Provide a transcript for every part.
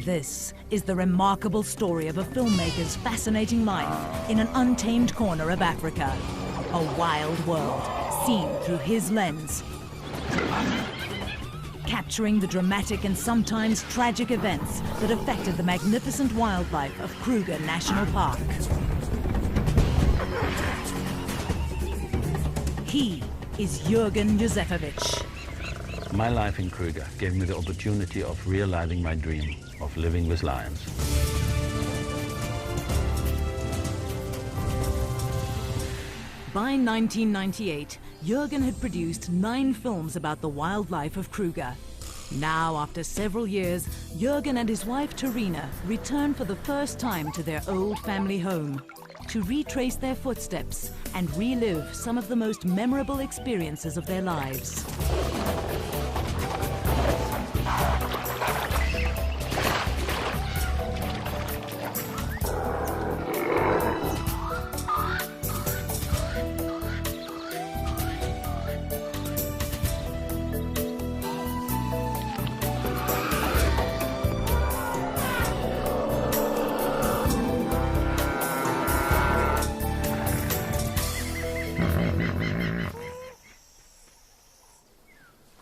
This is the remarkable story of a filmmaker's fascinating life in an untamed corner of Africa. A wild world, seen through his lens. Capturing the dramatic and sometimes tragic events that affected the magnificent wildlife of Kruger National Park. He is Jürgen Józefowicz. My life in Kruger gave me the opportunity of realizing my dream of living with lions. By 1998, Jürgen had produced 9 films about the wildlife of Kruger. Now, after several years, Jürgen and his wife Terina return for the first time to their old family home to retrace their footsteps and relive some of the most memorable experiences of their lives.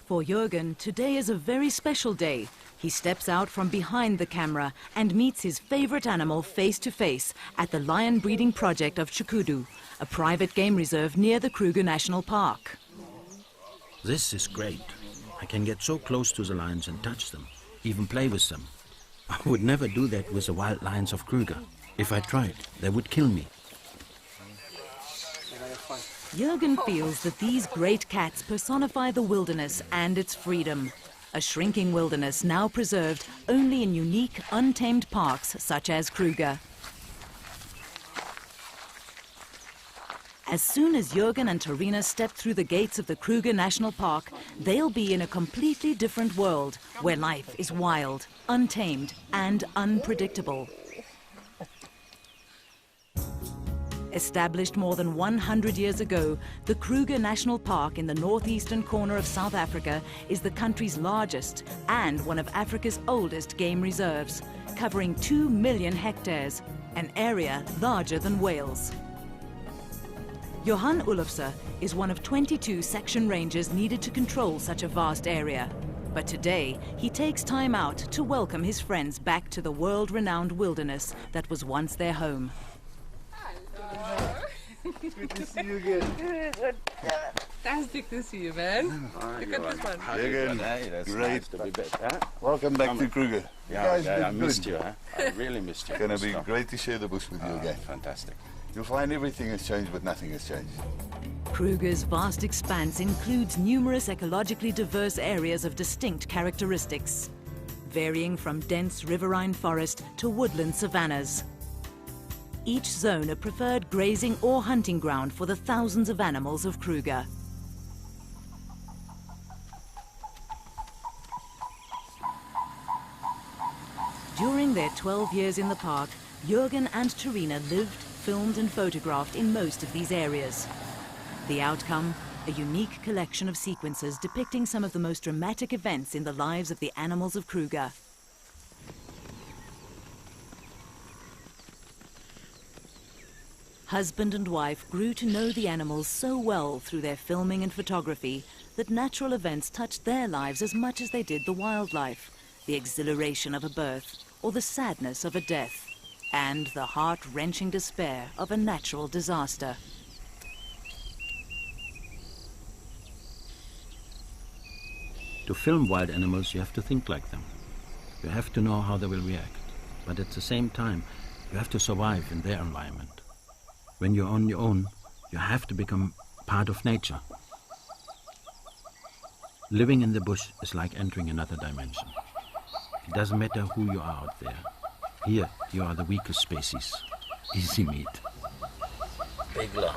For Jürgen, today is a very special day. He steps out from behind the camera and meets his favorite animal face to face at the lion breeding project of Chukudu, a private game reserve near the Kruger National Park. This is great. I can get so close to the lions and touch them, even play with them. I would never do that with the wild lions of Kruger. If I tried, they would kill me. Jürgen feels that these great cats personify the wilderness and its freedom. A shrinking wilderness now preserved only in unique, untamed parks such as Kruger. As soon as Jürgen and Terina step through the gates of the Kruger National Park, they'll be in a completely different world where life is wild, untamed, and unpredictable. Established more than 100 years ago, the Kruger National Park in the northeastern corner of South Africa is the country's largest and one of Africa's oldest game reserves, covering 2 million hectares, an area larger than Wales. Johan Olofse is one of 22 section rangers needed to control such a vast area. But today, he takes time out to welcome his friends back to the world-renowned wilderness that was once their home. Good to see you again. Good. Fantastic to see you, man. Look at this one. Again, That's great. nice to be back, huh? Welcome back to Kruger. I missed you, huh? I really missed you. It's going to be great to share the bush with you again. Fantastic. You'll find everything has changed, but nothing has changed. Kruger's vast expanse includes numerous ecologically diverse areas of distinct characteristics, varying from dense riverine forest to woodland savannas. Each zone a preferred grazing or hunting ground for the thousands of animals of Kruger. During their 12 years in the park, Jürgen and Terina lived, filmed and photographed in most of these areas. The outcome, a unique collection of sequences depicting some of the most dramatic events in the lives of the animals of Kruger. Husband and wife grew to know the animals so well through their filming and photography that natural events touched their lives as much as they did the wildlife, the exhilaration of a birth or the sadness of a death, and the heart-wrenching despair of a natural disaster. To film wild animals, you have to think like them. You have to know how they will react. But at the same time, you have to survive in their environment. When you're on your own, you have to become part of nature. Living in the bush is like entering another dimension. It doesn't matter who you are out there. Here, you are the weakest species. Easy meat. Big love.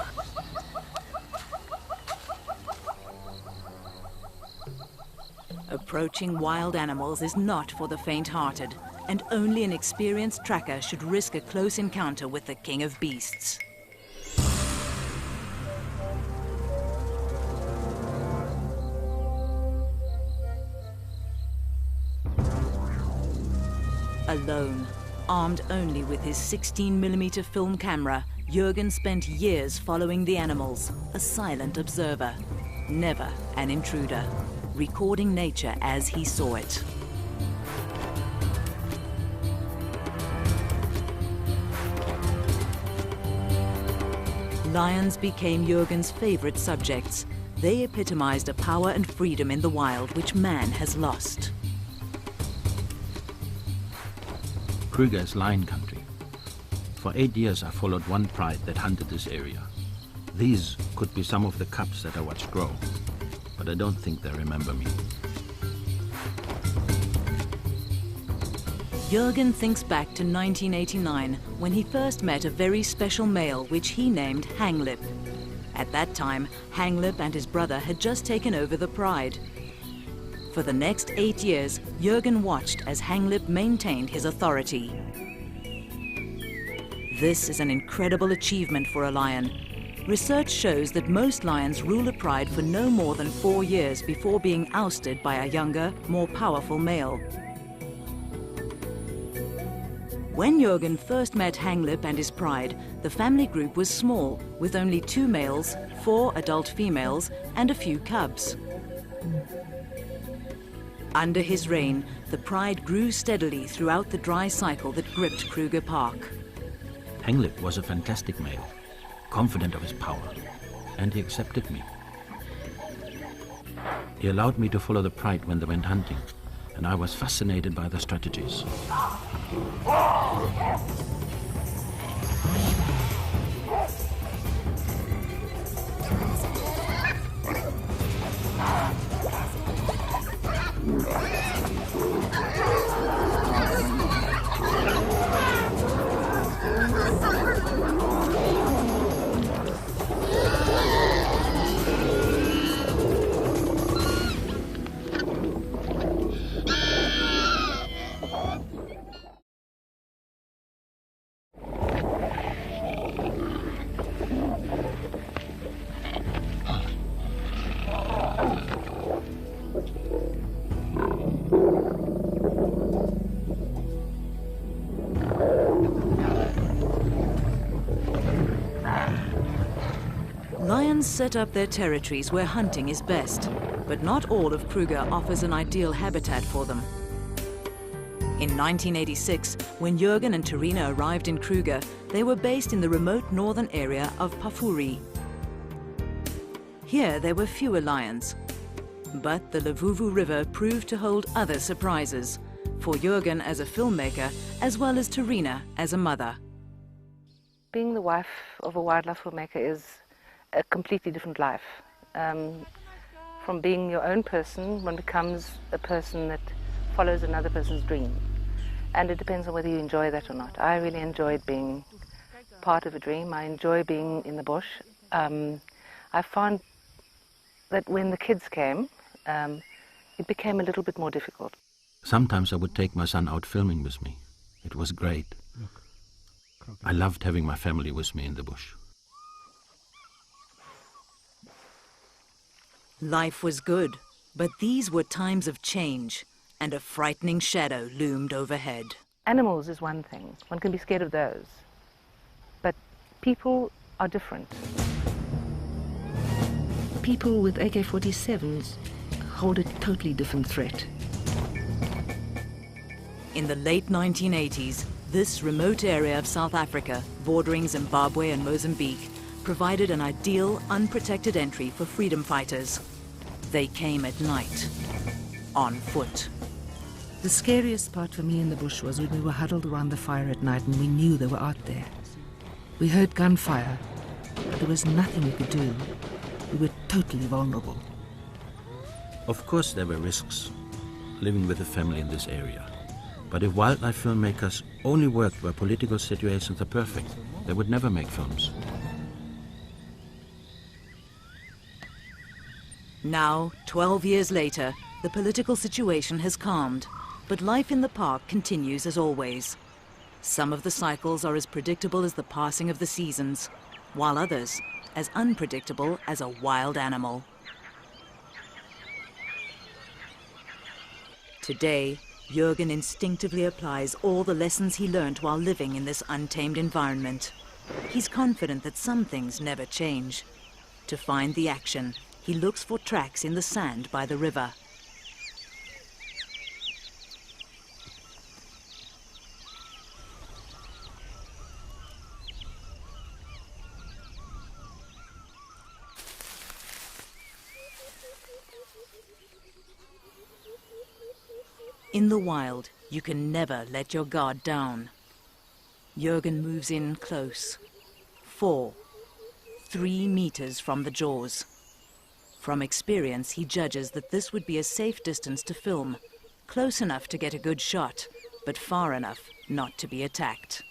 Approaching wild animals is not for the faint-hearted, and only an experienced tracker should risk a close encounter with the king of beasts. Alone, armed only with his 16mm film camera, Jürgen spent years following the animals, a silent observer, never an intruder, recording nature as he saw it. Lions became Jürgen's favorite subjects. They epitomized a power and freedom in the wild which man has lost. Kruger is lion country. For 8 years I followed one pride that hunted this area. These could be some of the cubs that I watched grow, but I don't think they remember me. Jürgen thinks back to 1989 when he first met a very special male which he named Hanglip. At that time, Hanglip and his brother had just taken over the pride. For the next 8 years, Jürgen watched as Hanglip maintained his authority. This is an incredible achievement for a lion. Research shows that most lions rule a pride for no more than 4 years before being ousted by a younger, more powerful male. When Jürgen first met Hanglip and his pride, the family group was small, with only 2 males, 4 adult females, and a few cubs. Under his reign, the pride grew steadily throughout the dry cycle that gripped Kruger Park. Hanglip was a fantastic male, confident of his power, and he accepted me. He allowed me to follow the pride when they went hunting, and I was fascinated by their strategies. Lions set up their territories where hunting is best, but not all of Kruger offers an ideal habitat for them. In 1986, when Jürgen and Terina arrived in Kruger, they were based in the remote northern area of Pafuri. Here there were fewer lions, but the Levuvu River proved to hold other surprises, for Jürgen as a filmmaker, as well as Terina as a mother. Being the wife of a wildlife filmmaker is a completely different life. From being your own person, one becomes a person that follows another person's dream. And it depends on whether you enjoy that or not. I really enjoyed being part of a dream. I enjoy being in the bush. I found that when the kids came, it became a little bit more difficult. Sometimes I would take my son out filming with me. It was great. I loved having my family with me in the bush. Life was good, but these were times of change, and a frightening shadow loomed overhead. Animals is one thing. One can be scared of those. But people are different. People with AK-47s hold a totally different threat. In the late 1980s, this remote area of South Africa, bordering Zimbabwe and Mozambique, provided an ideal, unprotected entry for freedom fighters. They came at night, on foot. The scariest part for me in the bush was when we were huddled around the fire at night and we knew they were out there. We heard gunfire, but there was nothing we could do. We were totally vulnerable. Of course there were risks, living with a family in this area. But if wildlife filmmakers only worked where political situations are perfect, they would never make films. Now, 12 years later, the political situation has calmed, but life in the park continues as always. Some of the cycles are as predictable as the passing of the seasons, while others as unpredictable as a wild animal. Today, Jürgen instinctively applies all the lessons he learned while living in this untamed environment. He's confident that some things never change. To find the action, he looks for tracks in the sand by the river. In the wild, you can never let your guard down. Jürgen moves in close. 4, 3 meters from the jaws. From experience, he judges that this would be a safe distance to film, close enough to get a good shot, but far enough not to be attacked.